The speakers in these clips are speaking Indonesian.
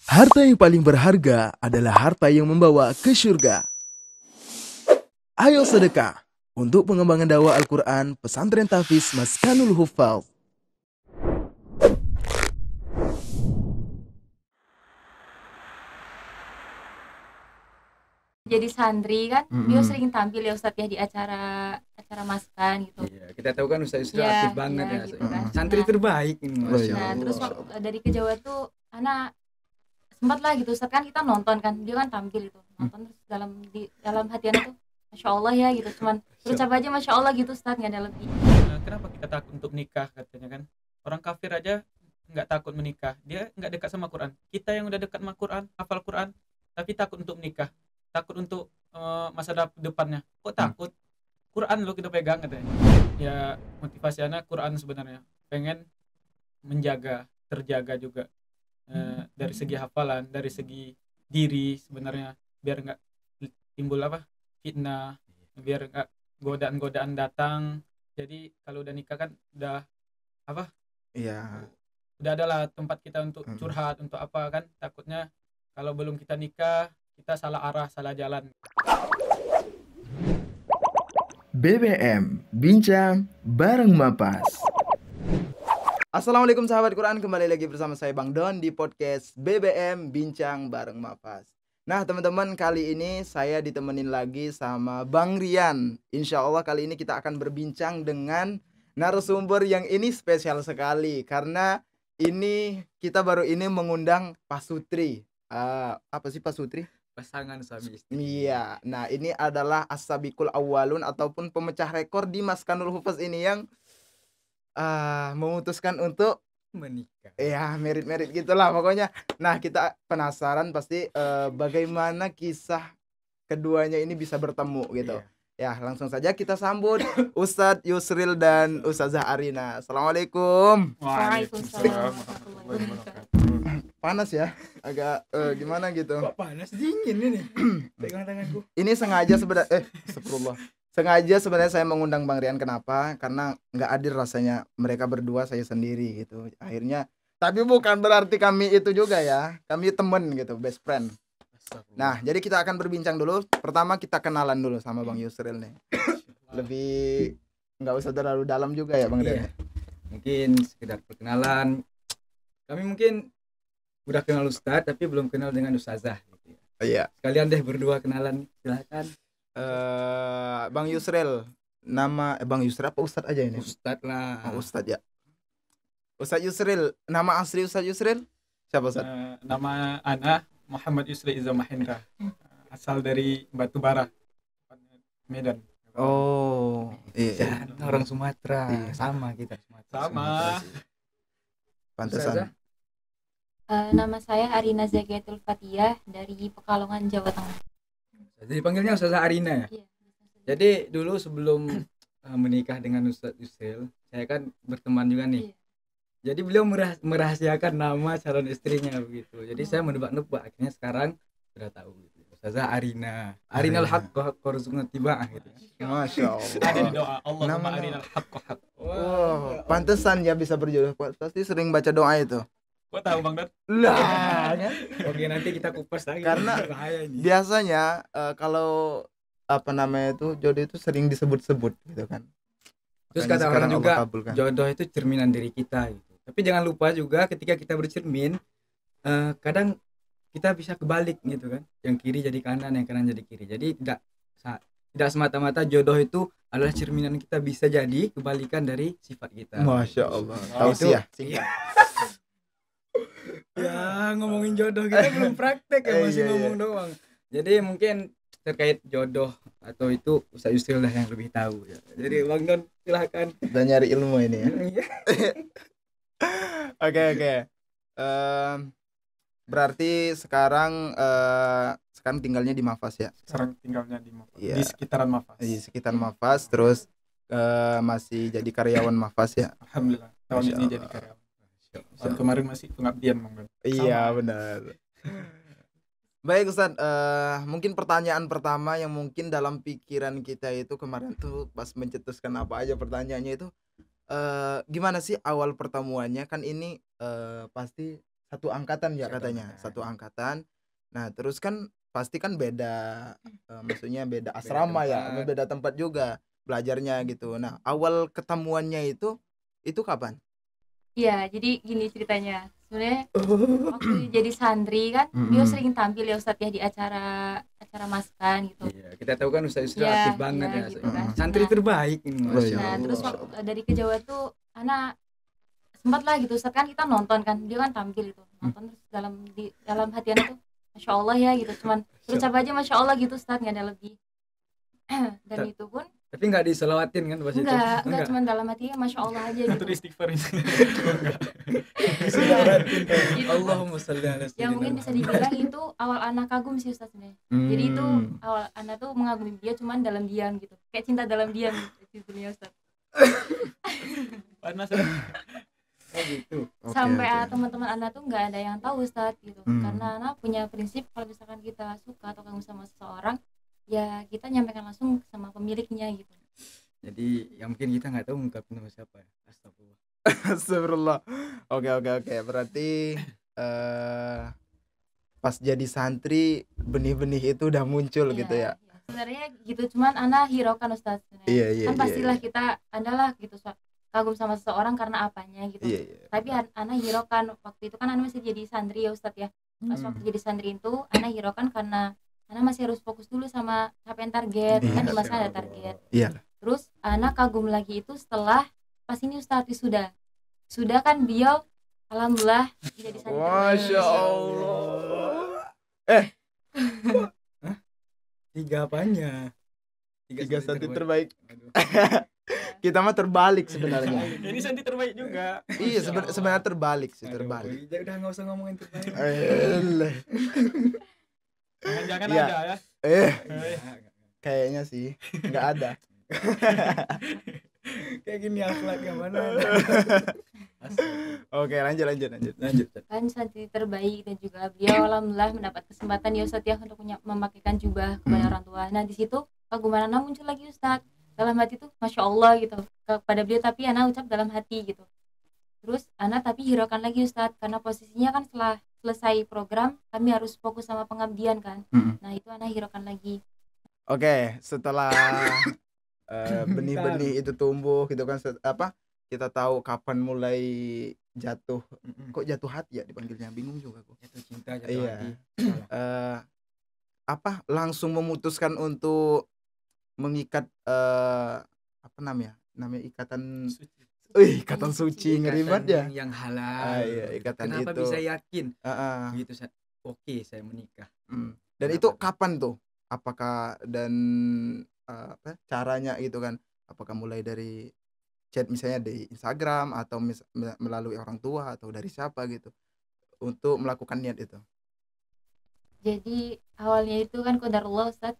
Harta yang paling berharga adalah harta yang membawa ke surga. Ayo sedekah untuk pengembangan dakwah Al-Quran Pesantren Tahfiz Maskanul Huffaz. Jadi santri kan dia sering tampil ya Ustadz ya di acara maskan gitu. Iya, kita tahu kan Ustaz Yusril Iya, aktif banget iya, ya. gitu kan. Santri Nah, terbaik ini Masya Nah, Allah. terus dari ke Jawa tuh anak sempat lah gitu Ustadz, kan kita nonton kan, dia kan tampil itu nonton, terus dalam hati anak tuh Masya Allah ya gitu, cuman berucap aja Masya Allah gitu Ustadz, nggak ada lebih. Kenapa kita takut untuk nikah katanya kan? Orang kafir aja nggak takut menikah, dia nggak dekat sama Quran. Kita yang udah dekat sama Quran, hafal Quran, tapi takut untuk menikah, takut untuk masa depannya. Kok takut? Quran lo kita pegang katanya. Ya motivasi anak Quran sebenarnya, pengen menjaga, terjaga juga dari segi hafalan, dari segi diri sebenarnya, biar nggak timbul fitnah, biar nggak godaan-godaan datang. Jadi kalau udah nikah kan udah Iya. udah adalah tempat kita untuk curhat, untuk apa kan, takutnya kalau belum kita nikah kita salah arah, salah jalan. BBM Bincang Bareng Mapas. Assalamualaikum sahabat Quran, kembali lagi bersama saya Bang Don di podcast BBM Bincang Bareng Mapas. Nah teman-teman, kali ini saya ditemenin lagi sama Bang Rian. Insya Allah kali ini kita akan berbincang dengan narasumber yang ini spesial sekali, karena ini kita baru ini mengundang Pak Sutri. Apa sih Pak Sutri? Pasangan suami istri. Iya, nah ini adalah as-sabiqul awwalun ataupun pemecah rekor di Maskanul Huffaz ini yang memutuskan untuk Menikah. ya merit gitulah pokoknya. Nah kita penasaran pasti bagaimana kisah keduanya ini bisa bertemu gitu. Ya langsung saja kita sambut Ustadz Yusril dan Ustazah Arina. Assalamualaikum. Waalaikumsalam. Panas ya, agak gimana gitu. Kok panas, dingin ini. Pegang tanganku. Ini sengaja sebenarnya saya mengundang Bang Rian. Kenapa? Karena nggak adil rasanya mereka berdua, saya sendiri gitu. Akhirnya, tapi bukan berarti kami itu juga ya. Kami temen gitu, best friend. Nah, jadi kita akan berbincang dulu. Pertama kita kenalan dulu sama Bang Yusril nih. Lebih nggak usah terlalu dalam juga ya Bang Rian. Mungkin sekedar perkenalan. Kami mungkin udah kenal Ustadz tapi belum kenal dengan Ustazah gitu ya. Iya. Sekalian deh berdua kenalan, silakan. Bang Yusril, nama Bang Yusril apa Ustadz aja ini? Ustadz lah. Oh, Ustadz ya. Ustadz Yusril, nama asli Ustadz Yusril siapa Ustadz? Nama Ana Muhammad Yusri Iza Mahendra, asal dari Batubara, Medan. Oh, iya. Orang Sumatera. Iya. Sama kita Sumatera. Sama. Pantesan. Nama saya Arina Zagatul Fatiyah dari Pekalongan, Jawa Tengah. Jadi panggilnya Ustazah Arina ya? Iya. Jadi dulu sebelum menikah dengan Ustadz Yusril, saya kan berteman juga nih. Iya. Jadi beliau merahasiakan nama calon istrinya begitu. Jadi saya menebak-nebak, akhirnya sekarang sudah tahu gitu. Ustazah Arina. Arinal haqqo haqqo warzuqna tiba'ah gitu. Masya Ada di Allah. doa Allahumma Nama- arinal haqqo haqq. Oh, pantesan ya bisa berjodoh. Pasti sering baca doa itu. Kok tahu Bang Dar? Lah, Oke, nanti kita kupas lagi. Karena bahaya ini. biasanya kalau apa namanya itu jodoh itu sering disebut-sebut gitu kan. Terus Makanya kata sekarang orang juga Allah kabulkan. jodoh itu cerminan diri kita gitu. Tapi jangan lupa juga ketika kita bercermin, kadang kita bisa kebalik gitu kan. Yang kiri jadi kanan, yang kanan jadi kiri. Jadi tidak semata-mata jodoh itu adalah cerminan kita, bisa jadi kebalikan dari sifat kita. Masya Allah. Oh, Tausiah. Iya. Ya, ngomongin jodoh kita belum praktek ya, masih Iya, ngomong doang. Jadi mungkin terkait jodoh atau itu Ustaz Yusril lah yang lebih tahu ya. Jadi Bang Don silakan. Kita nyari ilmu ini ya. Iya. Oke. Berarti sekarang tinggalnya di Mafas ya? Sekarang tinggalnya di Mafas, Iya. di sekitaran Mafas. Di sekitar Mafas, terus masih jadi karyawan Mafas ya? Alhamdulillah tahun Masya ini Allah. jadi karyawan. Tahun kemarin masih pengabdian Bang Dar. Iya Sama. benar. Baik Ustaz, mungkin pertanyaan pertama yang mungkin dalam pikiran kita itu kemarin tuh pas mencetuskan apa aja pertanyaannya itu, gimana sih awal pertemuannya? Kan ini pasti satu angkatan ya Satu katanya, angkatan. satu angkatan. Nah, terus kan pasti kan beda maksudnya beda asrama ya, tempat. beda tempat juga belajarnya gitu. Nah, awal ketemuannya itu kapan? Iya, jadi gini ceritanya. Sebenarnya waktu jadi santri kan dia Mm-mm. sering tampil ya Ustadz ya di acara maskan gitu. Iya, kita tahu kan Ustaz Iya, aktif banget iya, ya. gitu kan. Santri Nah, terbaik ini, Oh, Masya iya. Nah, terus Allah. dari ke Jawa tuh anak sempat lah gitu Ustadz kan kita nonton kan dia kan tampil itu nonton terus dalam hati anak tuh Masya Allah ya gitu cuman berucap aja Masya Allah gitu Ustadz nggak ada lebih. Dan Ta- itu pun Tapi nggak diselawatin kan pas itu? enggak cuman dalam hati Masya Allah aja Atau gitu. istighfar ini. Diselawatin. Itu pun Allahumma sholli ala yang sayyidina mungkin bisa Muhammad. dibilang itu awal anak kagum sih Ustadz sebenarnya. Jadi itu awal anak tuh mengagumi dia cuman dalam diam gitu kayak cinta dalam diam gitu dunia Ustadz. Panas ya. Oh gitu. Oke, Sampai oke. teman-teman anak tuh nggak ada yang tahu Ustadz gitu karena anak punya prinsip kalau misalkan kita suka atau kagum sama seseorang ya kita nyampaikan langsung sama pemiliknya gitu. Jadi yang mungkin kita nggak tahu ungkapin nama siapa ya. Astagfirullah. Astagfirullah. Oke. Berarti pas jadi santri benih-benih itu udah muncul Iya, gitu ya. iya. Sebenarnya gitu cuman anak hiraukan Ustadz sebenarnya. Iya. Kan pastilah kita adalah gitu kagum sama seseorang karena apanya gitu. Iya. Tapi anak hiraukan waktu itu kan anak masih jadi santri ya Ustadz ya. Pas waktu jadi santri itu anak hiraukan karena anak masih harus fokus dulu sama capaian target Iya, kan di masa Masya ada Allah. target. Iya. Terus anak kagum lagi itu setelah pas ini Ustadz wisuda. Sudah kan beliau alhamdulillah jadi santri Masya terbaik. Allah. Tiga apanya? Tiga santri terbaik. Aduh. Kita mah terbalik sebenarnya. Ini santri terbaik juga. Iya, sebenarnya terbalik sih, Aduh, terbalik. udah nggak usah ngomongin terbaik. Jangan Iya. ada ya. Kayaknya sih nggak ada. Kayak gini akhlaknya mana ada. Oke, lanjut. Lanjut. Kan santri terbaik dan juga beliau alhamdulillah mendapat kesempatan ya Ustadz ya untuk memakaikan jubah kepada orang tua. Nah di situ kaguman anak muncul lagi Ustadz dalam hati tuh Masya Allah gitu kepada beliau tapi anak ucap dalam hati gitu. Terus anak tapi hiraukan lagi Ustadz karena posisinya kan setelah selesai program kami harus fokus sama pengabdian kan. Nah itu anak hiraukan lagi. Oke, setelah benih-benih itu tumbuh gitu kan kita tahu kapan mulai jatuh. Kok jatuh hati ya dipanggilnya, bingung juga aku. Jatuh cinta, jatuh Iya. hati. Langsung memutuskan untuk mengikat apa namanya ikatan ikatan suci, ngeri Ikatan banget ya. yang halal. Iya, ikatan Kenapa itu. bisa yakin? Heeh. Gitu, oke, saya menikah. Dan Kenapa itu tuh? kapan tuh? Apakah dan caranya gitu kan? Apakah mulai dari chat misalnya di Instagram atau melalui orang tua atau dari siapa gitu untuk melakukan niat itu? Jadi awalnya itu kan qadarullah Ustadz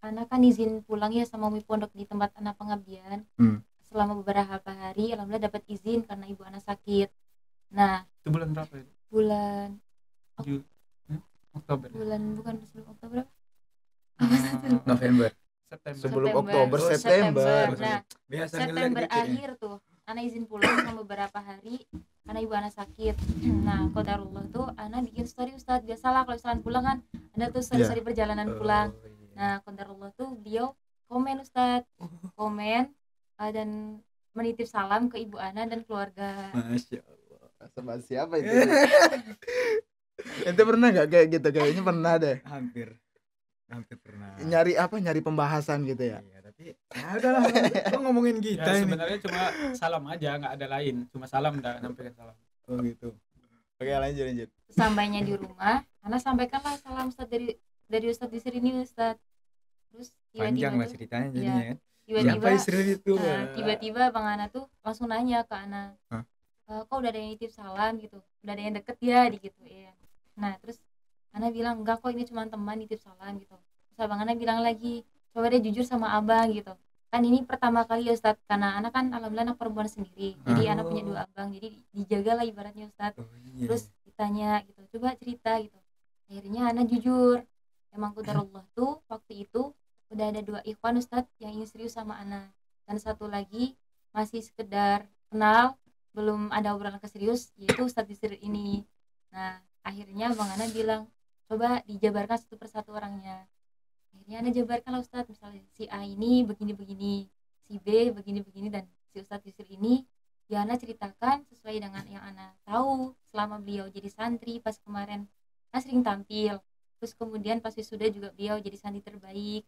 anak kan izin pulang ya sama umi pondok di tempat anak pengabdian selama beberapa hari alhamdulillah dapat izin karena ibu anak sakit. Nah Itu bulan berapa ya? bulan Oktober. bulan bukan sebelum Oktober apa? November. September. Sebelum September. Oktober, Oh, September. Nah Biasa September ngeliat gitu ya. akhir tuh anak izin pulang selama beberapa hari karena ibu anak sakit. Nah qadarullah tuh anak bikin story Ustadz biasalah kalau misalkan pulang kan ada tuh story perjalanan pulang. Oh, iya. Nah qadarullah tuh beliau komen Ustadz komen dan menitip salam ke ibu Ana dan keluarga. Masya Allah. Sama siapa itu? Ente pernah nggak kayak gitu? Kayaknya pernah deh. Hampir pernah. Nyari pembahasan gitu ya. Iya, tapi ya udahlah, kok ngomongin kita Ya, ini. sebenarnya cuma salam aja, nggak ada lain. Cuma salam dah, nampilkan salam. Oh gitu. Oke, lanjut. Sampainya di rumah Ana sampaikanlah salam Ustadz dari Ustadz di sini Ustadz. Terus Panjang lah tuh, ceritanya jadinya kan. tiba-tiba Siapa istri itu? tiba-tiba Bang Ana tuh langsung nanya ke Ana, kok udah ada yang nitip salam gitu, udah ada yang deket ya digituin. Nah terus Ana bilang enggak kok ini cuma teman nitip salam gitu. Terus Abang Ana bilang lagi coba deh jujur sama abang gitu kan ini pertama kali ya Ustadz karena Ana kan alhamdulillah anak perempuan sendiri jadi Ana punya 2 abang jadi dijaga lah ibaratnya Ustadz. Oh, iya. Terus ditanya gitu coba cerita gitu akhirnya Ana jujur emang qadarullah tuh waktu itu udah ada 2 ikhwan Ustadz yang ingin serius sama Ana dan satu lagi masih sekedar kenal belum ada obrolan ke serius yaitu Ustadz Disir ini. Nah akhirnya Bang Ana bilang coba dijabarkan satu persatu orangnya. Akhirnya Ana jabarkan lah Ustadz, misalnya si A ini begini-begini, si B begini-begini, dan si Ustadz Yusril ini ya Ana ceritakan sesuai dengan yang Ana tahu selama beliau jadi santri. Pas kemarin Ana sering tampil, terus kemudian pas wisuda juga beliau jadi santri terbaik.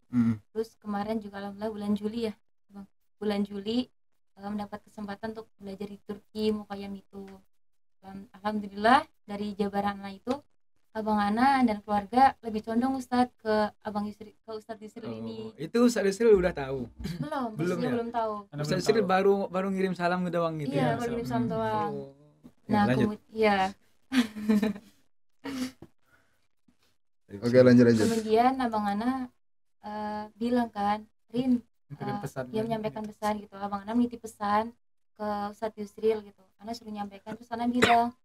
Terus kemarin juga alhamdulillah bulan Juli ya Bang, bulan Juli mendapat kesempatan untuk belajar di Turki Mukayam itu. Alhamdulillah dari jabaran Ana itu Abang Ana dan keluarga lebih condong Ustadz ke Abang Yusri, ke Ustadz Yusril ini. Itu Ustadz Yusril udah tahu? Belum, Belum pastinya ya? belum tahu. Ustadz Yusril baru ngirim salam ke doang gitu Iya, ya? baru ngirim salam doang. Ya, Nah, lanjut. kemudian Oke, lanjut. kemudian Abang Ana bilang kan, Rin, Kirim pesan. dia menyampaikan pesan gitu. Abang Ana menitip pesan ke Ustadz Yusril gitu. Ana suruh nyampaikan, terus Ana bilang,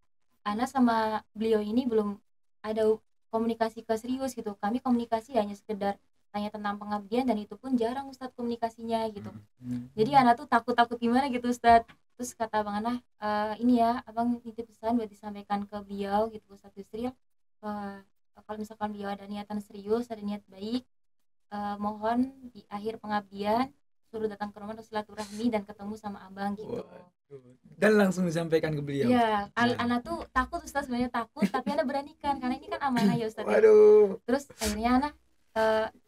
Ana sama beliau ini belum ada komunikasi ke serius gitu. Kami komunikasi hanya sekedar tanya tentang pengabdian, dan itu pun jarang Ustadz komunikasinya gitu. Jadi Ana tuh takut gimana gitu Ustadz. Terus kata Abang Ana, ini ya Abang nitip pesan buat disampaikan ke beliau gitu, Ustadz Yusril, kalau misalkan beliau ada niatan serius, ada niat baik, mohon di akhir pengabdian suruh datang ke rumah untuk silaturahmi dan ketemu sama abang gitu. Dan langsung disampaikan ke beliau. Iya, Ana tuh takut Ustaz, sebenarnya takut, tapi Ana beranikan karena ini kan amanah ya Ustaz. Waduh. Terus akhirnya Ana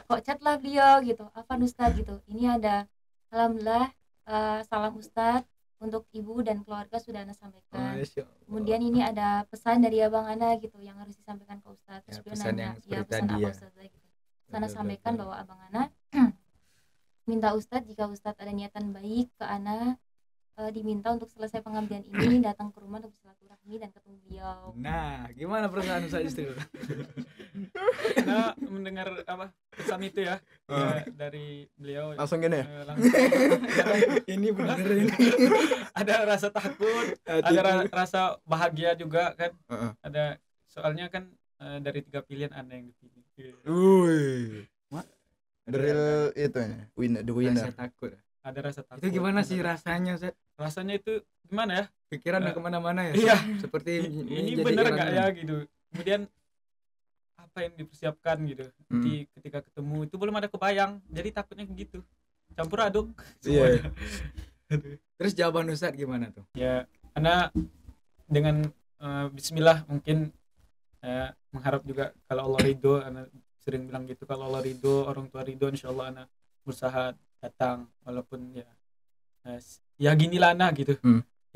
kok chat lah beliau gitu, apa Ustaz gitu. Ini ada alhamdulillah salam Ustaz untuk ibu dan keluarga sudah Ana sampaikan. Kemudian ini ada pesan dari abang Ana gitu yang harus disampaikan ke Ustaz. Terus beliau nanya, ya pesan apa Ustaz gitu. Ana sampaikan bahwa abang Ana minta Ustadz jika Ustadz ada niatan baik ke Ana, diminta untuk selesai pengabdian ini datang ke rumah untuk silaturahmi dan ketemu beliau. Nah, gimana perasaan Ustadz Yusril? Nah, mendengar apa pesan itu ya, dari beliau Langsung gini ya? Ini bener ini. Ada rasa takut, ada rasa bahagia juga kan. Ada soalnya kan dari 3 pilihan Anda yang dipilih. Wih. Drill itu ya, the winner. Rasa takut. Ada rasa takut. Itu gimana sih rasanya, Ustaz? Rasanya itu gimana ya? Pikiran udah kemana-mana ya? Iya. Seperti ini bener nggak ya gitu. Kemudian apa yang dipersiapkan gitu. Nanti ketika ketemu itu belum ada kebayang. Jadi takutnya gitu. Campur aduk. Iya. Terus jawaban Ustaz gimana tuh? Ya, Ana dengan bismillah mungkin mengharap juga kalau Allah ridho. Ana sering bilang gitu, kalau Allah ridho, orang tua ridho, insyaallah Ana berusaha datang walaupun ya ginilah Ana gitu.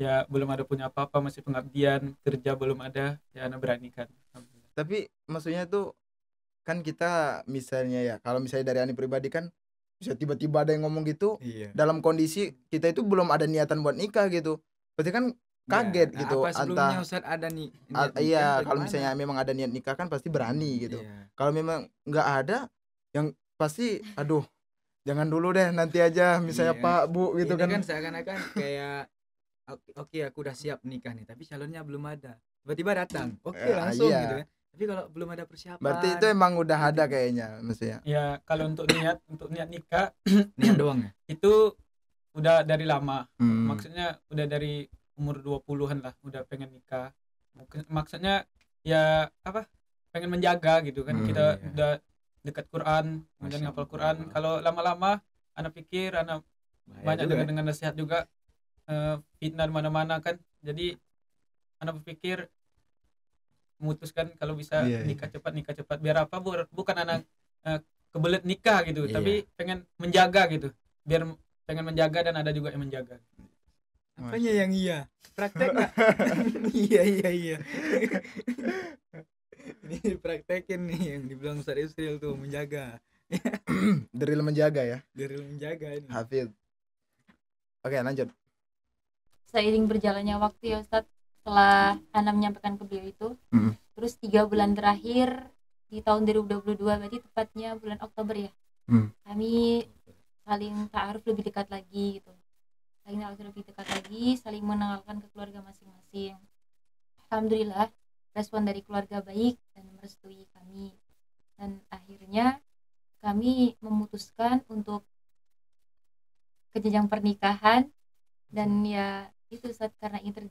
Ya belum ada punya apa-apa, masih pengabdian, kerja belum ada, ya Ana beranikan. Tapi maksudnya tuh kan kita misalnya ya, kalau misalnya dari Ani pribadi kan bisa tiba-tiba ada yang ngomong gitu, dalam kondisi kita itu belum ada niatan buat nikah gitu. Berarti kan kaget nah, gitu. Apa sebelumnya Ustaz ada nih? Iya, kalau misalnya memang ada niat nikah kan pasti berani gitu. Kalau memang nggak ada, yang pasti aduh jangan dulu deh, nanti aja misalnya Pak Bu gitu ini kan kan. seakan-akan kayak oke, aku udah siap nikah nih, tapi calonnya belum ada. Tiba-tiba datang, langsung gitu kan. Tapi kalau belum ada persiapan, berarti itu emang udah ada kayaknya maksudnya. Ya kalau untuk niat nikah niat doang ya. Itu udah dari lama. Maksudnya udah dari umur 20-an lah udah pengen nikah. Maksudnya ya apa? Pengen menjaga gitu kan. Kita udah dekat Quran, kemudian ngapal Quran. Kalau lama-lama anak pikir anak banyak dengan nasihat juga, fitnah mana-mana kan. Jadi anak berpikir memutuskan kalau bisa nikah cepat biar apa, bukan anak kebelet nikah gitu, tapi pengen menjaga gitu, biar pengen menjaga dan ada juga yang menjaga. Apanya yang iya? Praktek nggak? Iya. Ini praktekin nih yang dibilang Ustaz Yusril tuh, menjaga. Drill menjaga ya. Drill menjaga ini. Hafid. Oke, lanjut. Seiring berjalannya waktu ya Ustadz, setelah Ana menyampaikan ke beliau itu, terus 3 bulan terakhir di tahun 2022, berarti tepatnya bulan Oktober ya, kami saling ta'aruf lebih dekat lagi gitu, saling mengenalkan ke keluarga masing-masing. Alhamdulillah respon dari keluarga baik dan merestui kami, dan akhirnya kami memutuskan untuk ke jenjang pernikahan. Dan ya itu saat karena ingin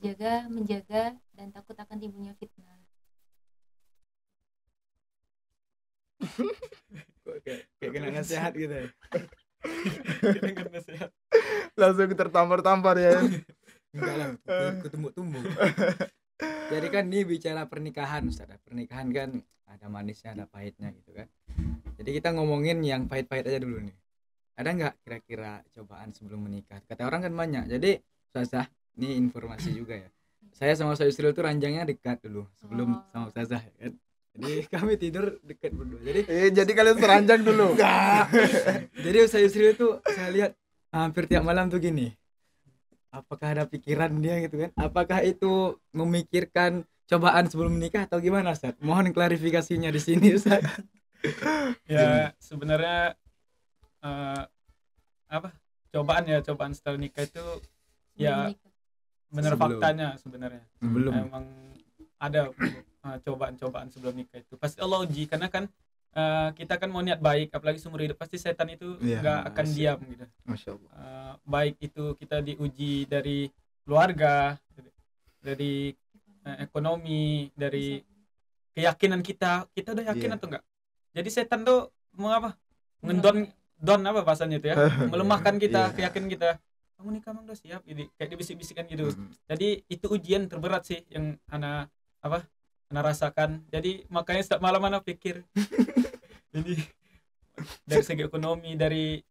menjaga dan takut akan timbulnya fitnah. Kok kayak kena nasihat gitu ya. Dengan nasihat. Langsung tertampar-tampar ya. Enggak lah, kutumbuk-tumbuk. Jadi kan ini bicara pernikahan Ustaz. Pernikahan kan ada manisnya, ada pahitnya gitu kan. Jadi kita ngomongin yang pahit-pahit aja dulu nih. Ada nggak kira-kira cobaan sebelum menikah? Kata orang kan banyak. Jadi Ustazah, ini informasi juga ya. Saya sama Ustaz Yusril tuh ranjangnya dekat dulu sebelum sama Ustazah ya kan. Jadi kami tidur dekat berdua. Jadi kalian seranjang dulu. Enggak. Jadi Ustaz Yusril tuh saya lihat hampir tiap malam tuh gini. Apakah ada pikiran dia gitu kan? Apakah itu memikirkan cobaan sebelum menikah atau gimana Ustaz? Mohon klarifikasinya di sini Ustaz. Ya sebenarnya cobaan setelah nikah itu ya benar Sebelum. faktanya sebenarnya. Sebelum. Emang ada cobaan-cobaan sebelum nikah itu pasti Allah uji karena kan kita kan mau niat baik, apalagi seumur hidup pasti setan itu Iya, nggak akan asik. diam gitu. Masya Allah. Baik itu kita diuji dari keluarga, dari ekonomi, dari keyakinan kita udah yakin Iya. atau enggak. Jadi setan tuh mau apa? Don apa bahasanya itu ya? Melemahkan kita, Iya. keyakinan kita. Kamu nikah emang udah siap, ini kayak dibisik-bisikan gitu. Mm. Jadi itu ujian terberat sih yang ana rasakan. Jadi makanya setiap malam ana pikir. Jadi dari segi ekonomi, dari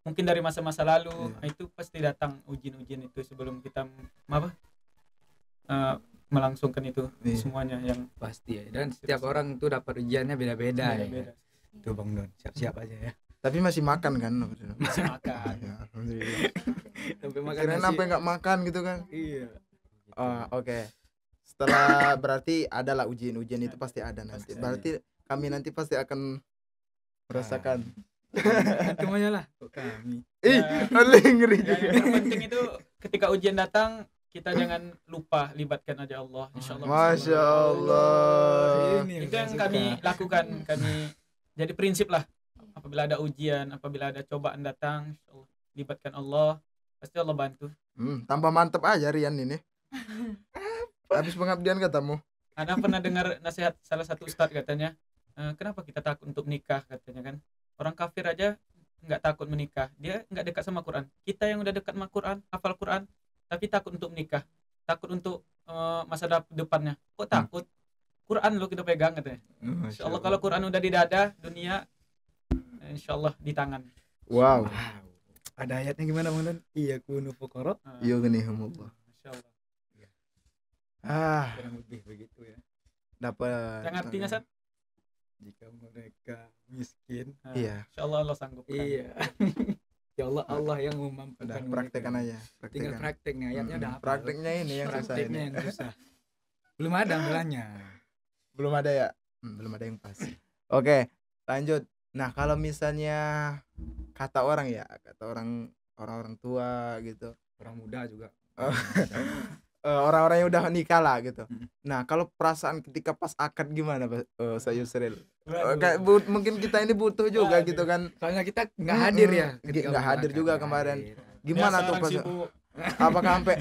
mungkin dari masa-masa lalu. Iya. Nah, itu pasti datang ujian-ujian itu sebelum kita melangsungkan itu Iya. semuanya yang Pasti ya. Dan setiap orang tuh dapat ujiannya beda-beda ya. beda-beda. Tuh Bang Don, siap-siap aja ya. Tapi masih makan kan? Masih makan. Ya, alhamdulillah. Sampai makan Kirain nasi. sampai nggak makan gitu kan? Iya. Oke. Setelah berarti adalah ujian-ujian itu pasti ada nanti. Pasti ada. Berarti kami nanti pasti akan merasakan. Antum aja lah. Kok kami. Ih, Ya. ngeri Ya, juga. yang terpenting itu ketika ujian datang kita jangan lupa libatkan aja Allah, insyaallah. Masya Allah. Ini Itu yang kami lakukan, kami jadi prinsip lah. Apabila ada ujian, apabila ada cobaan datang, insyaallah libatkan Allah, pasti Allah bantu. Tambah mantep aja Rian ini. Habis pengabdian katamu. Ana pernah dengar nasihat salah satu ustadz katanya, kenapa kita takut untuk nikah katanya kan? Orang kafir aja nggak takut menikah, dia nggak dekat sama Quran. Kita yang udah dekat sama Quran, hafal Quran, tapi takut untuk menikah, takut untuk masa depannya. Kok takut? Quran lo kita pegang katanya. Insya Allah kalau Quran udah di dada, dunia insya Allah di tangan. Wow. Ada ayatnya gimana Bang Don? Iya kunu fuqara. Yughnihumullah. Insya Allah. Kurang lebih begitu ya. Dapat. Yang artinya Sat? Jika mereka miskin. Iya. Insya Allah Allah sanggupkan. Iya. Ya Allah, Allah yang memampukan. Udah mereka. praktekan aja. Tinggal prakteknya, ayatnya udah hafal. Prakteknya ini yang susah Prakteknya ini. yang susah. Belum ada ambilannya. Belum ada ya? Belum ada yang pas. Oke, lanjut. Nah, kalau misalnya kata orang ya, kata orang tua gitu. Orang muda juga. Orang-orang yang udah nikah lah gitu. Mm. Nah, kalau perasaan ketika pas akad gimana, Saya Yusril? Waduh. Kayak mungkin kita ini butuh juga Waduh. gitu kan. Soalnya kita nggak hadir ya. ketika Nggak hadir berangkat, juga nggak kemarin. hadir. Gimana Biasa tuh orang pas sibuk. apakah sampai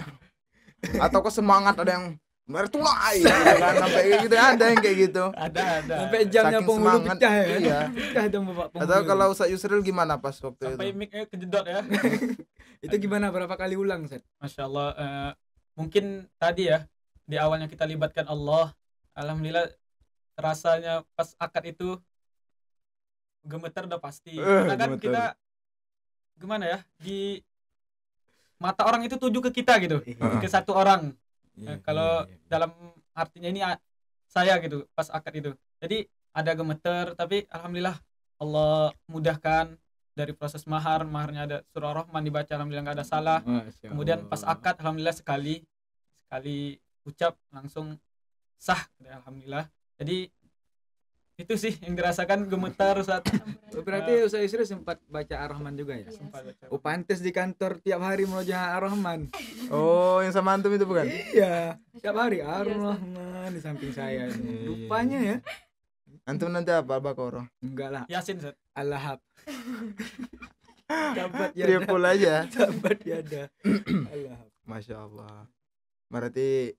atau kok semangat ada yang mertulai gitu kan sampai kayak gitu ada yang kayak gitu. Ada. Sampai jamnya Saking penghulu semangat, pecah ya. iya. Pecah dong Bapak penghulu. Atau kalau Ustaz Yusril gimana pas waktu Sampai itu? mic-nya kejedot ya. itu gimana berapa kali ulang Set? Masya Allah. Mungkin tadi ya di awalnya kita libatkan Allah. Alhamdulillah rasanya pas akad itu gemeter udah pasti. Karena kan Gemeter. kita gimana ya di mata orang itu tuju ke kita gitu, ke satu orang. Kalau dalam artinya ini saya gitu pas akad itu. Jadi ada gemeter tapi alhamdulillah Allah mudahkan dari proses maharnya ada surah Rahman dibaca alhamdulillah nggak ada salah. Masya Kemudian Allah. pas akad alhamdulillah sekali ucap langsung sah alhamdulillah. Jadi itu sih yang dirasakan gemetar saat Berarti Ustaz Yusril sempat baca Ar-Rahman juga ya? sempat baca. Oh pantes di kantor tiap hari merojaah Ar-Rahman. Oh, yang sama antum itu bukan? Iya, tiap hari Ar-Rahman di samping saya ini. Iya. Rupanya ya. Antum nanti apa Al-Baqarah? Enggak lah, Yasin Zat. Al-Lahab. Tabat ya. Triple aja. Tabat ya ada. Al-Lahab. Masya Allah. Berarti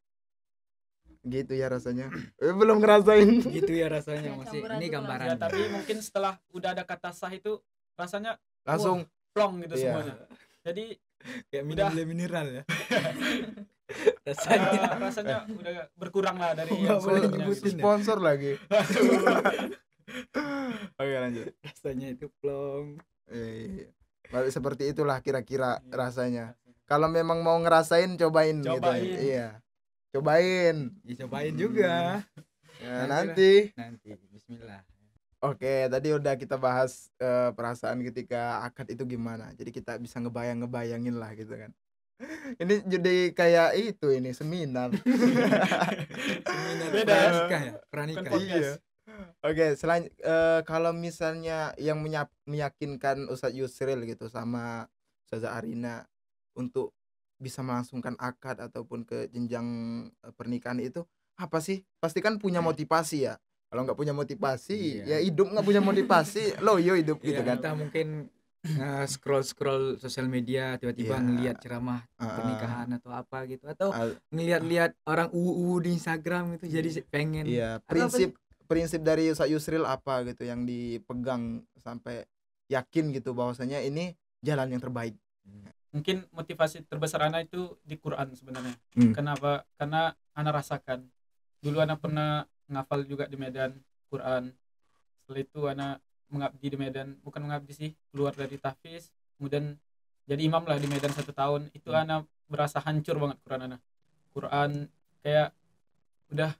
gitu ya rasanya. Belum ngerasain. Gitu ya rasanya, Ya, masih campuran ini dulu lah. gambaran. Ya, tapi mungkin setelah udah ada kata sah itu rasanya Langsung plong gitu iya. semuanya. Jadi kayak udah. minum mineral ya. Rasanya rasanya udah berkurang lah dari Nggak yang boleh sebelumnya. nyebutin ya. sponsor lagi. Oke lanjut. rasanya itu plong. Iya. Seperti itulah kira-kira rasanya. Kalau memang mau ngerasain cobain gitu. Cobain. Iya. Cobain. Dicobain juga. Ya, Nanti nanti. bismillah. Oke, tadi udah kita bahas perasaan ketika akad itu gimana. Jadi kita bisa ngebayangin lah gitu kan. Ini jadi kayak itu ini seminar. Seminar Beda ya? pranikah ya, pranikah. Bukan podcast. Iya. Oke, kalau misalnya yang meyakinkan Ustadz Yusril gitu sama Ustazah Arina untuk bisa melangsungkan akad ataupun ke jenjang pernikahan itu apa sih? Pasti kan punya motivasi ya. Kalau nggak punya motivasi, Iya. ya hidup nggak punya motivasi, loyo hidup gitu Iya, kan. kita mungkin scroll sosial media tiba-tiba Iya. ngelihat ceramah Ah, pernikahan atau apa gitu, atau ah, ngelihat-lihat orang di Instagram gitu jadi pengen. iya, Atau prinsip dari Ustadz Yusril apa gitu yang dipegang sampai yakin gitu bahwasanya ini jalan yang terbaik. Mungkin motivasi terbesar Ana itu di Quran sebenarnya. Hmm. Kenapa? Karena Ana rasakan. Dulu Ana pernah ngafal juga di Medan Quran. Setelah itu Ana mengabdi di Medan, bukan mengabdi sih, keluar dari tahfiz, kemudian jadi imam lah di Medan 1 tahun. Itu Ana berasa hancur banget Quran Ana. Quran kayak udah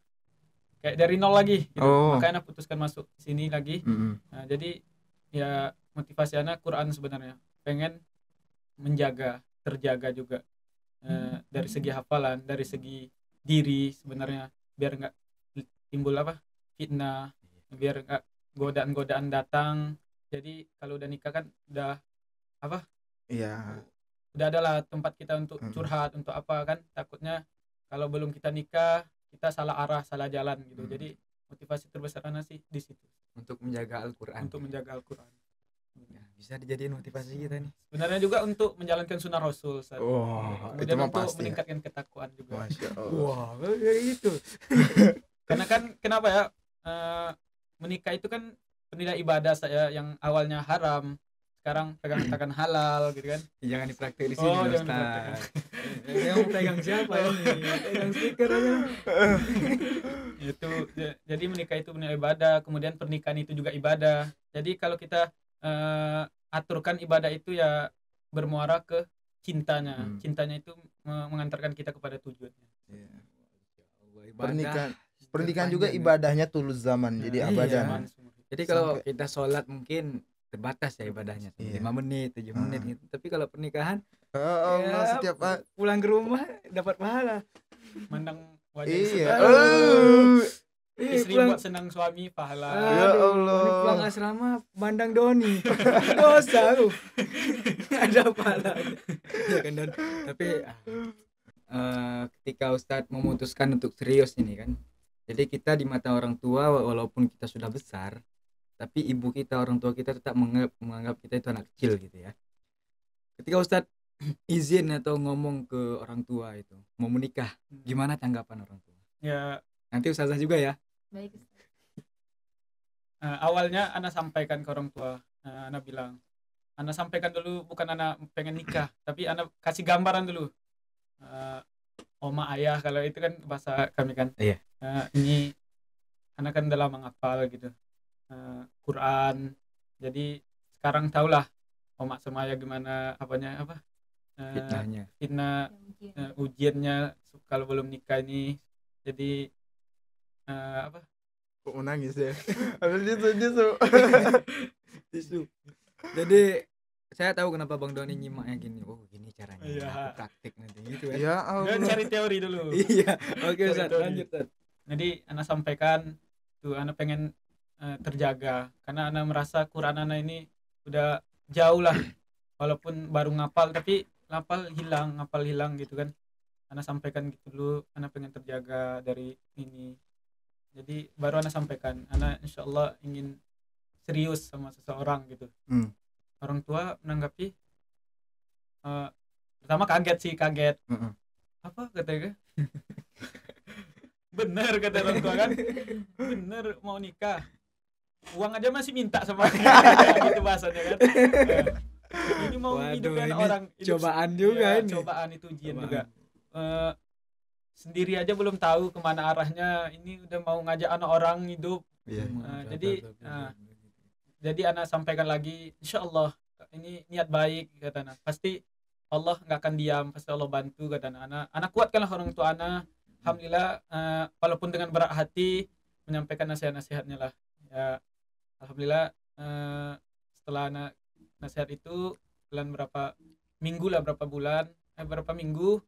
kayak dari nol lagi gitu. Oh. Makanya Ana putuskan masuk sini lagi. Mm-mm. Nah, jadi ya motivasi Ana Quran sebenarnya. Pengen menjaga, terjaga juga dari segi hafalan, dari segi diri sebenarnya, biar nggak timbul fitnah, biar nggak godaan-godaan datang. Jadi kalau udah nikah kan udah Iya. udah adalah tempat kita untuk Mm-mm. curhat, untuk apa kan, takutnya kalau belum kita nikah kita salah arah, salah jalan gitu. Jadi motivasi terbesar Ana sih di situ, untuk menjaga Al-Qur'an. untuk menjaga Al-Quran. Ya, bisa dijadiin motivasi kita nih. Sebenarnya juga untuk menjalankan sunnah Rasul, Ustaz. Oh, itu Kemudian mah untuk pasti. Ya. meningkatkan ketakwaan juga. Masya Allah. Wah, kayak gitu. Karena kan kenapa ya, menikah itu kan penilai ibadah saya yang awalnya haram, sekarang pegang halal gitu kan. Jangan dipraktek di sini, Oh, jangan Ustaz. dipraktek. Yang pegang siapa ini? Pegang speaker aja. Itu jadi menikah itu penilai ibadah, kemudian pernikahan itu juga ibadah. Jadi kalau kita aturkan ibadah itu ya bermuara ke cintanya. Cintanya itu mengantarkan kita kepada tujuannya. Iya. Ibadah. Pernikahan juga terpanjang ya. ibadahnya tulus zaman. Jadi Iya. abadan. Zaman seumur hidup. Jadi kalau Sampai- kita sholat mungkin terbatas ya ibadahnya, Iya. 5 menit, 7 menit gitu. Tapi kalau pernikahan Allah ya, setiap pulang ke rumah dapat pahala. Mandang wajah iya. istri. Istri pulang, buat senang suami pahala. Ya aduh, Allah. ini pulang asrama mandang Doni. Dosa lu. Ada pahala. Ya kan Don. Tapi ketika Ustadz memutuskan untuk serius ini kan. Jadi kita di mata orang tua walaupun kita sudah besar, tapi ibu kita, orang tua kita tetap menganggap kita itu anak kecil gitu ya. Ketika Ustadz izin atau ngomong ke orang tua itu mau menikah, gimana tanggapan orang tua? Ya, Nanti Ustazah juga ya. Baik. awalnya Ana sampaikan ke orang tua. Ana bilang, Ana sampaikan dulu, bukan Ana pengen nikah, tapi Ana kasih gambaran dulu. Oma ayah, kalau itu kan bahasa kami kan. Iya. Ini Ana kan udah lama ngapal gitu, Quran. Jadi sekarang tahulah Oma sama ayah gimana Fitnahnya. fitnah, Ya, ujian. ujiannya kalau belum nikah ini. Jadi Kok menangis ya? Habis tisu. Tisu. Jadi saya tahu kenapa Bang Doni nyimaknya gini. Oh, gini caranya. Iya. Aku praktik nanti gitu kan. Ya dia Allah. cari teori dulu. Iya. Oke, Ustaz, Teori. lanjut, Ustaz. Jadi Ana sampaikan tuh, Ana pengen terjaga karena Ana merasa Quran Ana ini udah jauh lah, walaupun baru ngapal tapi ngapal hilang gitu kan. Ana sampaikan gitu dulu, Ana pengen terjaga dari ini. Jadi baru Ana sampaikan, Ana insyaallah ingin serius sama seseorang gitu. Orang tua menanggapi pertama kaget. Heeh. Apa katanya? bener kata orang tua kan, bener mau nikah uang aja masih minta sama gitu bahasanya kan. Ini mau Waduh, hidupkan ini orang hidup, cobaan juga ya, ini. cobaan itu ujian Cobaan. juga. Sendiri aja belum tahu kemana arahnya, ini udah mau ngajak anak orang hidup. Iya. Jadi anak sampaikan lagi, insya Allah ini niat baik kata anak, pasti Allah nggak akan diam, pasti Allah bantu kata anak kuatkanlah orang tua anak. Alhamdulillah, walaupun dengan berat hati menyampaikan nasihat-nasihatnya lah ya. Alhamdulillah, setelah anak nasihat itu bulan berapa minggu lah, berapa minggu,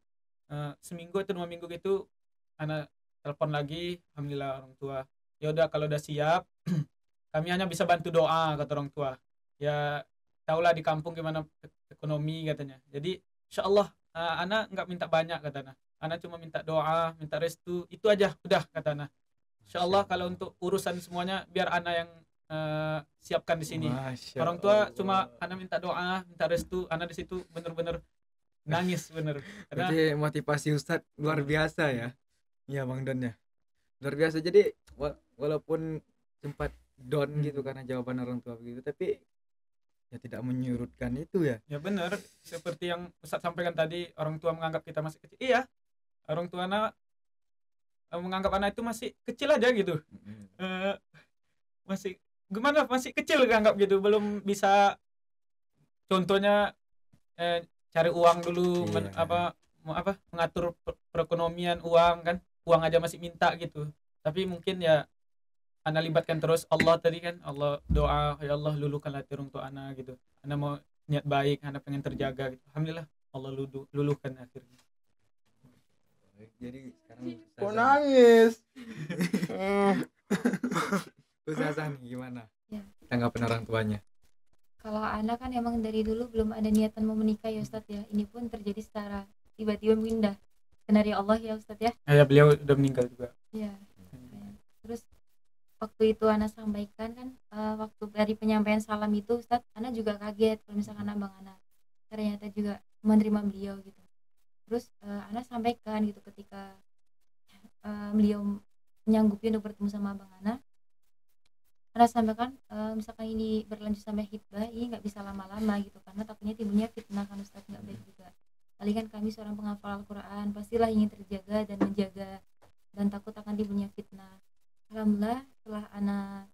seminggu atau 2 minggu gitu, anak telepon lagi, alhamdulillah orang tua, ya udah kalau udah siap kami hanya bisa bantu doa kata orang tua. Ya tahulah di kampung gimana ekonomi katanya. Jadi insya Allah, anak nggak minta banyak kata anak cuma minta doa, minta restu, itu aja udah kata anak. Insya Allah kalau untuk urusan semuanya biar anak yang siapkan di sini. Orang tua cuma anak minta doa, minta restu, anak di situ bener-bener nangis bener. Karena Berarti motivasi Ustadz luar biasa ya. Iya Bang Don ya. Luar biasa. Jadi walaupun sempat down gitu karena jawaban orang tua begitu, tapi ya tidak menyurutkan itu ya. ya bener, seperti yang Ustadz sampaikan tadi, orang tua menganggap kita masih kecil. Iya, orang tua anak menganggap anak itu masih kecil aja gitu. Masih gimana, masih kecil dianggap gitu, belum bisa contohnya cari uang dulu, Iya. mengatur perekonomian uang kan, uang aja masih minta gitu. Tapi mungkin ya anak libatkan terus Allah tadi kan, Allah doa, ya Allah luluhkanlah hati orang tua anak gitu, anak mau niat baik, anak pengen terjaga gitu. Alhamdulillah Allah luluhkan akhirnya. Jadi sekarang Kok nangis? Ustazah nih gimana? Ya. Tanggapan orang tuanya. Kalau anak kan emang dari dulu belum ada niatan mau menikah ya Ustadz ya. Ini pun terjadi secara tiba-tiba mungkin dah dari Allah ya Ustadz ya. Ya beliau udah meninggal juga. Iya. Terus waktu itu anak sampaikan kan, waktu dari penyampaian salam itu Ustadz, anak juga kaget kalau misalkan abang anak ternyata juga menerima beliau gitu. Terus anak sampaikan gitu ketika beliau menyanggupi untuk bertemu sama abang anak sampaikan, misalkan ini berlanjut sampai khitbah ini nggak bisa lama-lama gitu, karena takutnya timbulnya fitnah kan Ustadz, nggak baik juga. Palingan kami seorang penghafal Al-Quran pastilah ingin terjaga dan menjaga dan takut akan timbulnya fitnah. Alhamdulillah setelah anak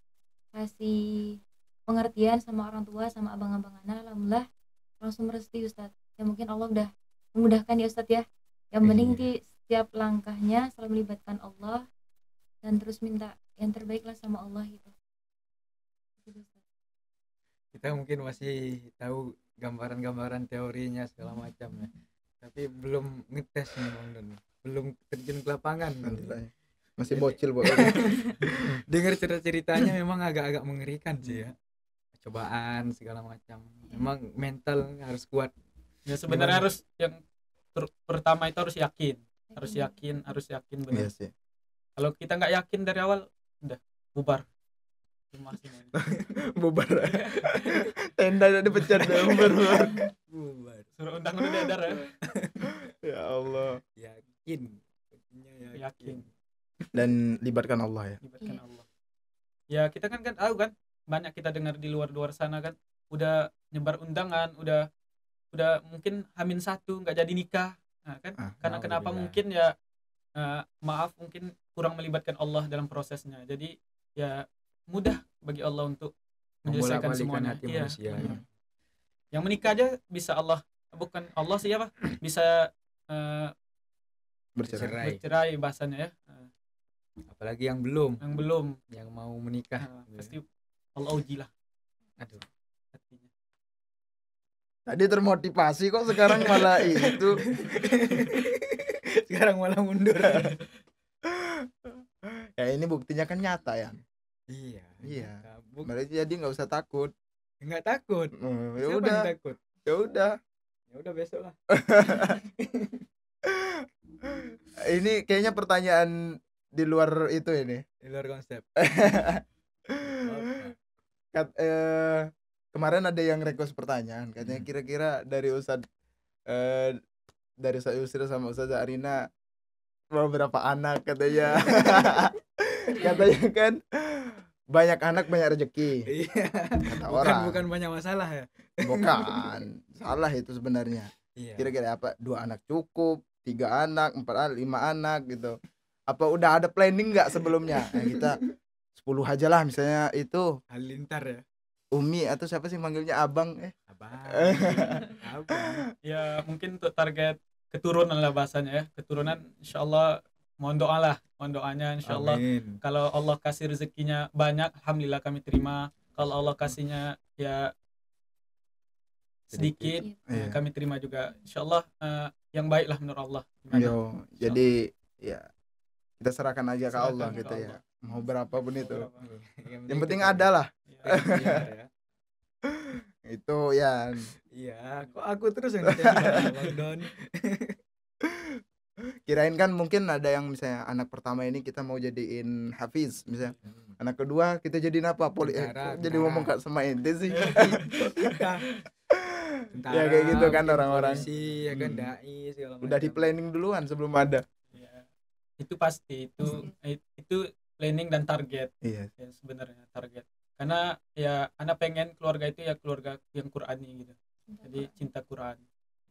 kasih pengertian sama orang tua sama abang-abang anak, alhamdulillah langsung merestui Ustadz. Ya mungkin Allah udah memudahkan ya Ustadz ya. Yang penting di setiap langkahnya selalu melibatkan Allah dan terus minta yang terbaik lah sama Allah gitu. Kita mungkin masih tahu gambaran-gambaran teorinya segala macam ya, tapi belum ngetes nih Bang Don, belum terjun ke lapangan. Masih bocil pokoknya. Dengar cerita-ceritanya memang agak-agak mengerikan sih ya, cobaan segala macam. Memang mental harus kuat Ya sebenarnya harus yang pertama itu harus yakin benar. Iya sih. Kalau kita nggak yakin dari awal, udah bubar. Bubar. Tenda udah dipecat dah, bubar. Suruh undang udah dadar ya. Ya Allah. Yakin. Dan libatkan Allah ya. Libatkan Allah. Ya kita kan tahu kan, banyak kita dengar di luar sana kan, udah nyebar undangan, udah mungkin H-1 nggak jadi nikah, nah, kan? Karena kenapa? Mungkin ya maaf, mungkin kurang melibatkan Allah dalam prosesnya. Jadi ya mudah bagi Allah untuk menyelesaikan semuanya. Iya. Yang menikah aja bisa Allah, bukan Allah siapa? Bisa bercerai bahasanya ya. Apalagi yang belum yang mau menikah, pasti Allah uji lah. Aduh, hatinya. Tadi termotivasi kok sekarang malah itu. Sekarang malah mundur. Ya ini buktinya kan nyata ya. Iya. Berarti jadi nggak usah takut. Nggak takut. Ya udah. Ya udah besok lah. Ini kayaknya pertanyaan di luar itu ini. Di luar konsep. Kemarin ada yang request pertanyaan, katanya kira-kira dari Ustadz dari Ustadz Yusri sama Ustadz Arina mau berapa anak katanya. Katanya kan banyak anak banyak rezeki. Iya. Kata orang. Bukan banyak masalah ya. Bukan. Salah itu sebenarnya. Iya. Kira-kira apa? 2 anak cukup, 3 anak, 4 anak, 5 anak gitu. Apa udah ada planning nggak sebelumnya? Nah, kita 10 aja lah misalnya itu Halilintar ya. Umi atau siapa sih manggilnya abang Abang. Abang. Ya mungkin untuk target keturunan lah bahasanya ya, keturunan insyaallah mohon doa lah, mohon doanya insyaallah. Amin. Kalau Allah kasih rezekinya banyak, alhamdulillah kami terima. Kalau Allah kasihnya ya sedikit, Iya. kami terima juga insyaallah. Yang baik lah menurut Allah. Gimana? Yo, jadi ya kita serahkan aja ke Serahkan Allah ke gitu ya. Allah. Mau berapapun itu. Berapa? Yang penting ada lah. Ya. Ya. Itu ya. Iya, kok aku terus yang ditanya Bang Don. Kirain kan mungkin ada yang misalnya anak pertama ini kita mau jadiin hafiz misalnya. Anak kedua kita jadiin apa? Tentara, Jadi tentara. ngomong kak sama ente sih. Tentara, Ya, kayak gitu kan mungkin orang-orang. polisi, ya kan Hmm. dai segala macam. Udah di planning duluan sebelum ada. Ya. Itu pasti itu planning dan target Iya. ya, sebenarnya target. Karena ya anak pengen keluarga itu ya keluarga yang Qurani gitu. Jadi cinta Quran.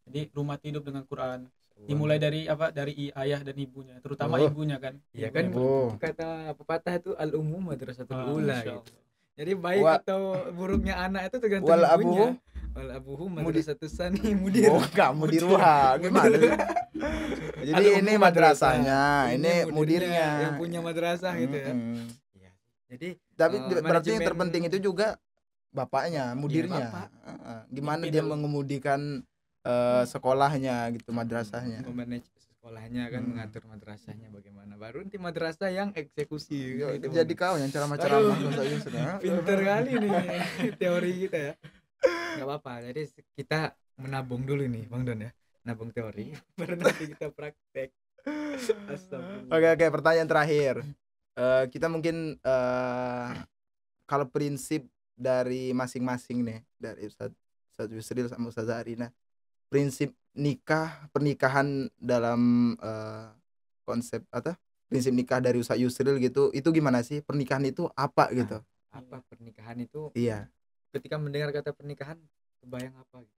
Jadi rumah hidup dengan Quran. Dimulai dari apa? Dari ayah dan ibunya, terutama Oh. ibunya kan. Iya Ibu kan yang Oh. kata pepatah itu al umum madrasatul ula Insya gitu. Allah. Jadi baik Wa- atau buruknya anak itu tergantung Wal ibunya. abuhu Wal abuhu Mudi- madrasatus sani mudir. Oh, kamu di ruha gimana sih? Jadi Al ini umum madrasahnya, ini mudirnya, mudirnya. yang punya madrasah gitu ya. Mm-mm. Iya. Jadi Tapi berarti yang manajemen- terpenting itu juga bapaknya, mudirnya. bapak. Gimana Pimpinan. dia mengemudikan sekolahnya gitu, madrasahnya. memanage sekolahnya kan, Hmm. mengatur madrasahnya bagaimana. Baru nanti madrasah yang eksekusi Yo, gitu. jadi kau yang ceramah-ceramah Aduh. masa Yusuf, ha? Pinter kali nih teori kita ya. Gak apa-apa, jadi kita menabung dulu nih Bang Don ya, nabung teori baru nanti kita praktek. Astagfirullah. Oke, pertanyaan terakhir. Kita mungkin kalau prinsip dari masing-masing nih, dari Ustadz Yusril sama Ustazah Arina, prinsip pernikahan dalam konsep prinsip nikah dari Ustadz Yusril gitu, itu gimana sih? Pernikahan itu apa gitu? Apa pernikahan itu? Iya. Ketika mendengar kata pernikahan kebayang apa gitu?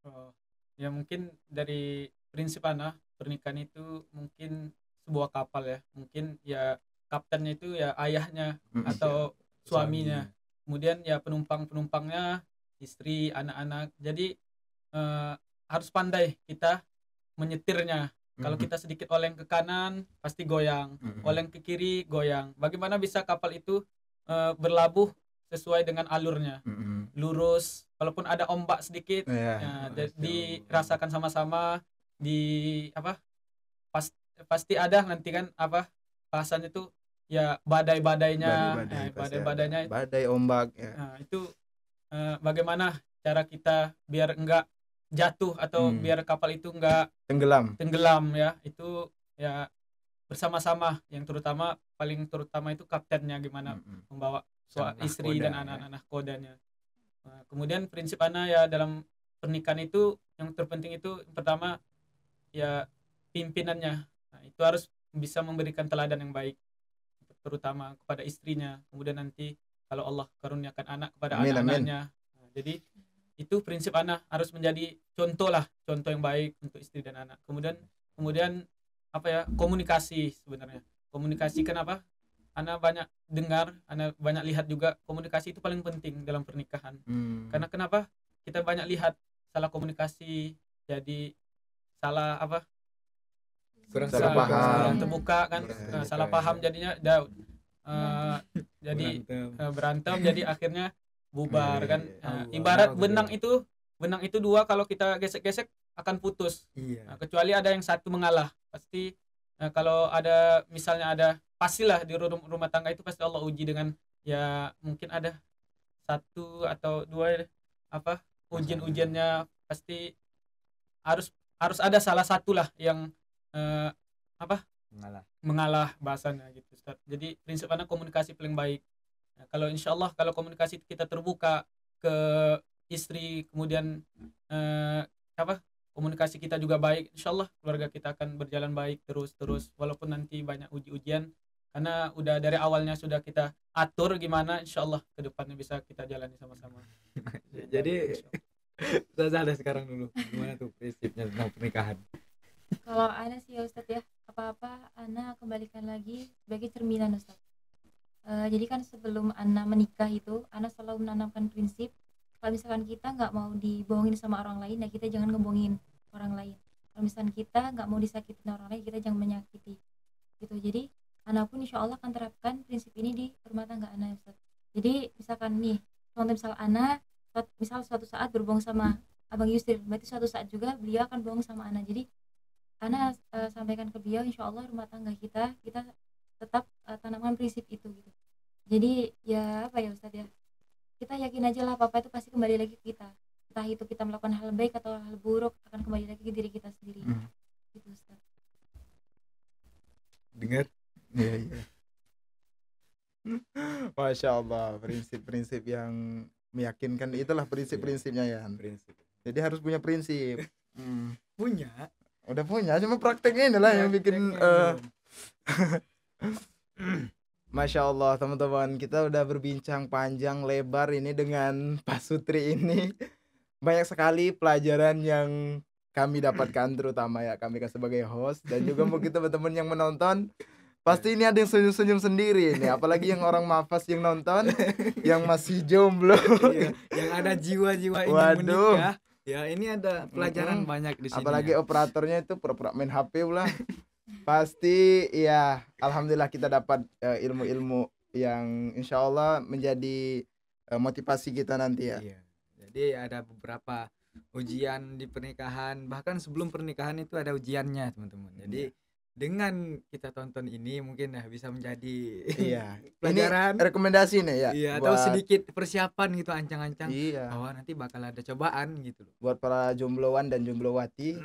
Oh, ya mungkin dari prinsip anak pernikahan itu mungkin sebuah kapal ya, mungkin ya kaptennya itu ya ayahnya Mm-mm. atau suaminya, kemudian ya penumpangnya istri, anak-anak. Jadi harus pandai kita menyetirnya. Kalau Mm-mm. kita sedikit oleng ke kanan pasti goyang, Mm-mm. oleng ke kiri goyang. Bagaimana bisa kapal itu berlabuh sesuai dengan alurnya, Mm-mm. lurus, walaupun ada ombak sedikit Iya. ya, dirasakan sama-sama di apa pasti ada nanti kan apa bahasanya itu ya badai-badainya pasti ada. badai-badainya Badai ombak ya. nah, itu bagaimana cara kita biar enggak jatuh atau biar kapal itu enggak Tenggelam. ya, itu ya bersama-sama, yang paling terutama itu kaptennya gimana Mm-mm. membawa Sama istri nahkoda, dan ya. anak-anak kodanya. Nah, kemudian prinsip Ana ya dalam pernikahan itu yang terpenting itu yang pertama ya pimpinannya. Nah, itu harus bisa memberikan teladan yang baik terutama kepada istrinya. Kemudian nanti kalau Allah karuniakan anak kepada Amin, anak-anaknya. Nah, jadi itu prinsip Ana harus menjadi contoh yang baik untuk istri dan anak. Kemudian apa ya, komunikasi sebenarnya. Komunikasi kenapa? Ana banyak dengar, Ana banyak lihat juga komunikasi itu paling penting dalam pernikahan. Karena kenapa? Kita banyak lihat salah komunikasi, jadi salah apa? Salah paham. Kurang terbuka kan, Kurang salah terbuka, paham ya. jadinya jadi berantem jadi akhirnya bubar kan. Nah, Allah, ibarat Allah. benang itu dua, kalau kita gesek-gesek akan putus. Iya. Nah, kecuali ada yang satu mengalah, pasti kalau ada misalnya ada pastilah di rumah tangga itu pasti Allah uji dengan ya mungkin ada satu atau dua apa ujian-ujiannya, pasti harus ada salah satu lah yang mengalah bahasanya gitu, Ustaz. Jadi prinsip anak komunikasi paling baik. Nah, kalau insya Allah kalau komunikasi kita terbuka ke istri, kemudian komunikasi kita juga baik, insyaallah keluarga kita akan berjalan baik terus walaupun nanti banyak ujian karena udah dari awalnya sudah kita atur gimana, insyaallah ke depannya bisa kita jalani sama-sama. Jadi Ustazah ada sekarang dulu gimana tuh prinsipnya tentang pernikahan? Kalau ana sih ya Ustadz ya, apa-apa ana kembalikan lagi sebagai cerminan Ustadz. Jadi kan sebelum ana menikah itu ana selalu menanamkan prinsip kalau misalkan kita nggak mau dibohongin sama orang lain, ya kita jangan ngebohongin orang lain. Kalau misalkan kita nggak mau disakitin orang lain, kita jangan menyakiti gitu. Jadi ana pun insya Allah akan terapkan prinsip ini di rumah tangga ana Ustaz. Jadi misalkan nih contoh misal ana misal suatu saat berbohong sama Abang Yusril, berarti suatu saat juga beliau akan bohong sama ana. Jadi ana sampaikan ke beliau insya Allah rumah tangga kita tetap tanamkan prinsip itu gitu. Jadi ya apa ya Ustaz ya, kita yakin aja lah apa itu pasti kembali lagi ke kita, entah itu kita melakukan hal baik atau hal buruk akan kembali lagi ke diri kita sendiri. Gitu Ustaz. Dengar? Iya. Masya Allah, prinsip-prinsip yang meyakinkan, itulah prinsip-prinsipnya ya. Prinsip. Jadi harus punya prinsip. Punya. Udah punya, cuma prakteknya inilah yang bikin Masya Allah teman-teman, kita udah berbincang panjang lebar ini dengan Pak Sutri ini. Banyak sekali pelajaran yang kami dapatkan, terutama ya kami kan sebagai host, dan juga mungkin teman-teman yang menonton pasti ini ada yang senyum-senyum sendiri ini, apalagi yang orang mafas yang nonton yang masih jomblo. Iya, yang ada jiwa-jiwa ingin Waduh. menikah. Ya ini ada pelajaran banyak di sini. Apalagi ya. operatornya itu pura-pura main HP pula. Pasti ya alhamdulillah kita dapat ilmu-ilmu yang insya Allah menjadi motivasi kita nanti ya. Iya. Jadi ada beberapa ujian di pernikahan, bahkan sebelum pernikahan itu ada ujiannya teman-teman. Jadi dengan kita tonton ini mungkin bisa menjadi Iya. pelajaran, Ini rekomendasi nih ya. iya, atau buat- sedikit persiapan gitu, ancang-ancang Iya. bahwa nanti bakal ada cobaan gitu loh. Buat para jombloan dan jomblowati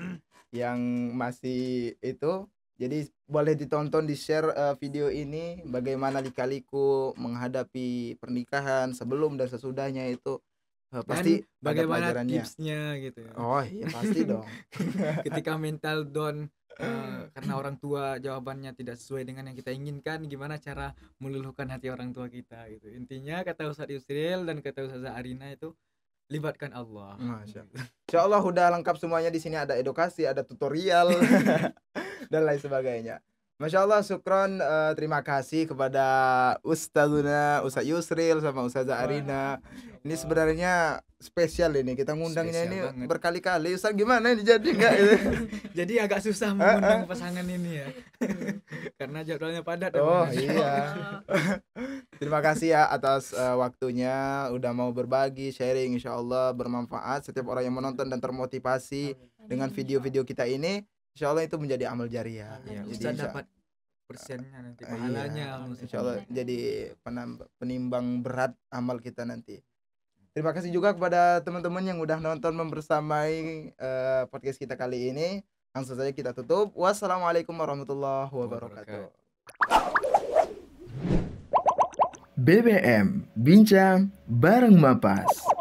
yang masih itu, jadi boleh ditonton, di share video ini bagaimana lika-liku menghadapi pernikahan sebelum dan sesudahnya itu pasti Dan ada bagaimana pelajarannya. tipsnya gitu ya. Oh iya pasti dong. Ketika mental down karena orang tua jawabannya tidak sesuai dengan yang kita inginkan, gimana cara meluluhkan hati orang tua kita gitu. Intinya kata Ustadz Yusril dan kata Ustazah Arina itu libatkan Allah. Masya Allah. Insya Allah udah lengkap semuanya di sini, ada edukasi, ada tutorial dan lain sebagainya. Masya Allah, syukron, terima kasih kepada Ustazuna Ustadz Yusril sama Ustazah Arina. Ini sebenarnya spesial ini, kita ngundangnya Spesial ini banget. berkali-kali. Ustaz gimana ini jadi nggak? Jadi agak susah mengundang pasangan ini ya. Karena jadwalnya padat. Oh emang. iya. Terima kasih ya atas waktunya, udah mau berbagi, sharing, insya Allah bermanfaat. Setiap orang yang menonton dan termotivasi dengan video-video kita ini, insya Allah itu menjadi amal jariah. Iya, Jadi Ustaz insya- dapat persennya nanti, Iya, pahalanya. insya Allah jadi penimbang berat amal kita nanti. Terima kasih juga kepada teman-teman yang udah nonton membersamai podcast kita kali ini. Langsung saja kita tutup. Wassalamualaikum warahmatullahi wabarakatuh. BBM Bincang Bareng Mapas.